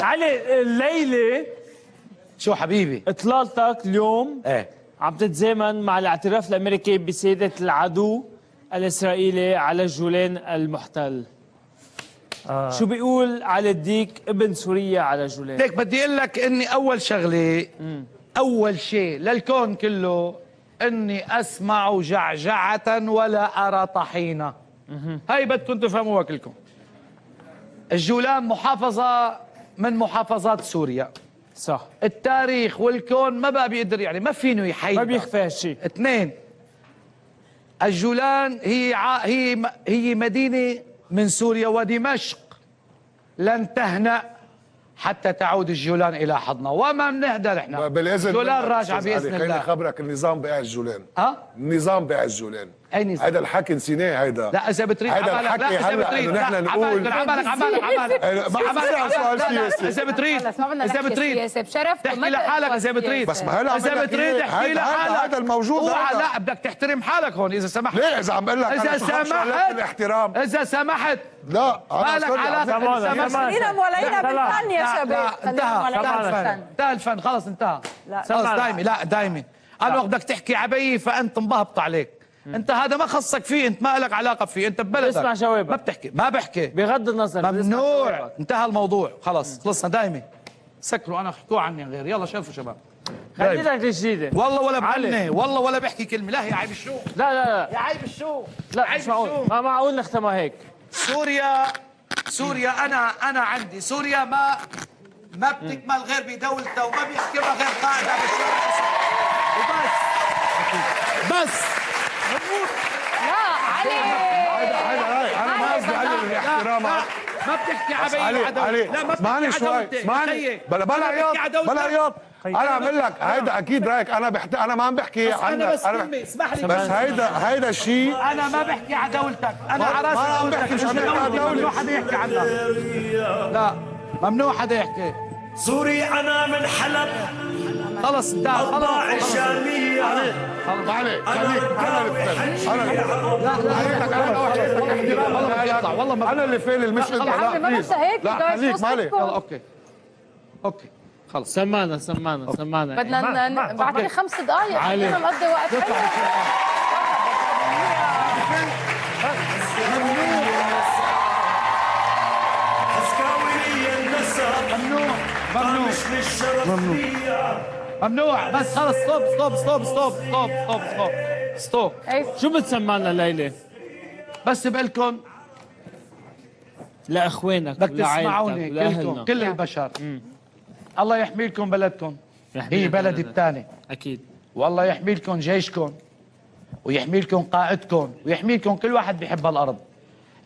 علي الليلة شو حبيبي؟ اطلالتك اليوم ايه عم تتزامن مع الاعتراف الامريكي بسيادة العدو الاسرائيلي على الجولان المحتل. شو بيقول علي الديك ابن سوريا على جولان؟ ليك بدي اقول لك اني اول شغله اول شيء للكون كله اني اسمع جعجعه ولا ارى طحينه. هاي بدكم تفهموها كلكم. الجولان محافظه من محافظات سوريا. صح، التاريخ والكون ما بقى بيقدر يعني ما فينه يحيد، ما بيخفى هالشيء. اثنين، الجولان هي مدينة من سوريا ودمشق لن تهنأ حتى تعود الجولان إلى حضنها، وما بنهدى نحن. بالاذن الجولان منك راجعة أستاذ بإذن علي، خليني الله. خبرك النظام بقى الجولان. النظام بقى الجولان. أي نظام؟ هيدا الحكي نسيناه هيدا. لا إذا بتريد هيدا عمالك، الحكي لا إذا هلا بتريد، إنه نحن نقول عمالك إذا بتريد تحكي لحالك، إذا بتريد بس ما هلا إذا بتريد احكي لحالك. هذا الموجود. اوعى، لا بدك تحترم حالك هون إذا سمحت. ليه إذا عم بقول لك إذا أنا شو حق شغلات سمحت، بالاحترام؟ إذا سمحت لا مالك علاقة. خلينا مولعينا بالفن يا شباب. انتهى الفن خلص انتهى. خلص دايمي، لا دايمي انا وقت بدك تحكي عبي فانت مبهبط عليك. انت هذا ما خصك فيه، انت ما لك علاقه فيه، انت ببلدك. اسمع جوابك. ما بتحكي، ما بحكي بغض النظر ممنوع. انتهى الموضوع خلص، خلصنا دايمي. سكروا، انا احكوا عني غير. يلا شرفوا شباب. خلي لك الجديدة. والله ولا بغني، والله ولا بحكي كلمه. لا يا عيب الشو، لا لا لا يا عيب الشو، لا مش معقول، ما معقول نختمها هيك. سوريا انا عندي سوريا ما بتكمل غير بدولتها، وما بيحكمها غير قاعده بالشارع وبس. لا علي، أنا ما قصدي علي الاحترام. ما بتحكي عبي علي لا ما اسمعني شوي، اسمعني بلا عياط. انا عم اقول لك هيدا اكيد رايك. انا ما عم بحكي عنك، انا بس كلمه اسمح لي. بس هيدا الشيء انا ما بحكي على دولتك، انا على راسي. ما عم بحكي، مش عم بحكي على دولتك. ممنوع حدا يحكي عنها. لا ممنوع حدا يحكي. سوري أنا من حلب. خلص انتهى. أطلع الشامية. علي خليك انا والله ما انا اللي فيل مش انت. لا ما بليز. بدها هيك. لا خليك مالي. يلا اوكي خلص. سمعنا بدنا بعطيني 5 دقائق. علي. خلينا نقضي وقت حلو. ممنوع بس خلص. ستوب. شو بتسمعنا الليلة؟ بس بقلكم لإخوانك بدك تسمعوني ولأهلنا. كلكم، كل البشر. الله يحمي لكم بلدكم، هي بلدي الثاني. أكيد. والله يحمي لكم جيشكم، ويحمي لكم قائدكم، ويحمي لكم كل واحد بيحب الأرض.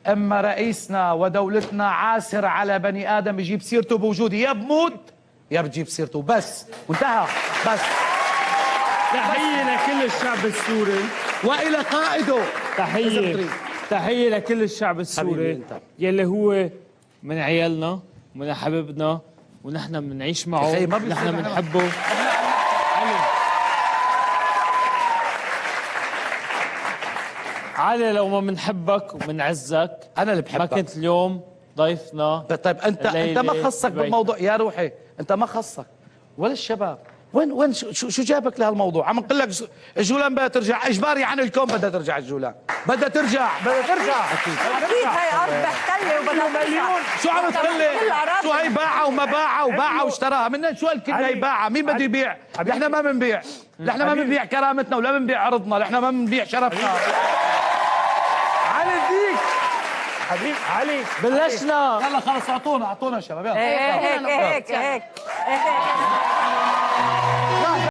أما رئيسنا ودولتنا عاسر على بني آدم يجيب سيرته بوجودي، يا بموت يا بتجيب سيرته بس، وانتهى بس. تحية لكل الشعب السوري وإلى قائده. تحية لكل الشعب السوري انت. يلي هو من عيالنا ومن حبيبنا، ونحن بنعيش معه، أخي ما بيصير نحن أنا. بنحبه. علي لو ما بنحبك وبنعزك أنا اللي ما بحبك. كنت اليوم ضيفنا. طيب انت ما خصك بالموضوع يا روحي، انت ما خصك ولا الشباب. وين شو جابك لهالموضوع؟ عم نقول لك الجولان بدها ترجع اجباري عن الكون. بدها ترجع الجولان، بدها ترجع اكيد هي ارض محتله وبدها ترجع. شو عم تقلي؟ شو هي باعها وما باعها وباعها واشتراها منين؟ شو هالكلمه هي باعها؟ مين بده يبيع؟ نحن ما بنبيع، نحن ما بنبيع كرامتنا ولا بنبيع عرضنا، نحن ما بنبيع شرفنا. علي الديك حبيب علي بلشنا. يلا خلص اعطونا شباب. يلا هيك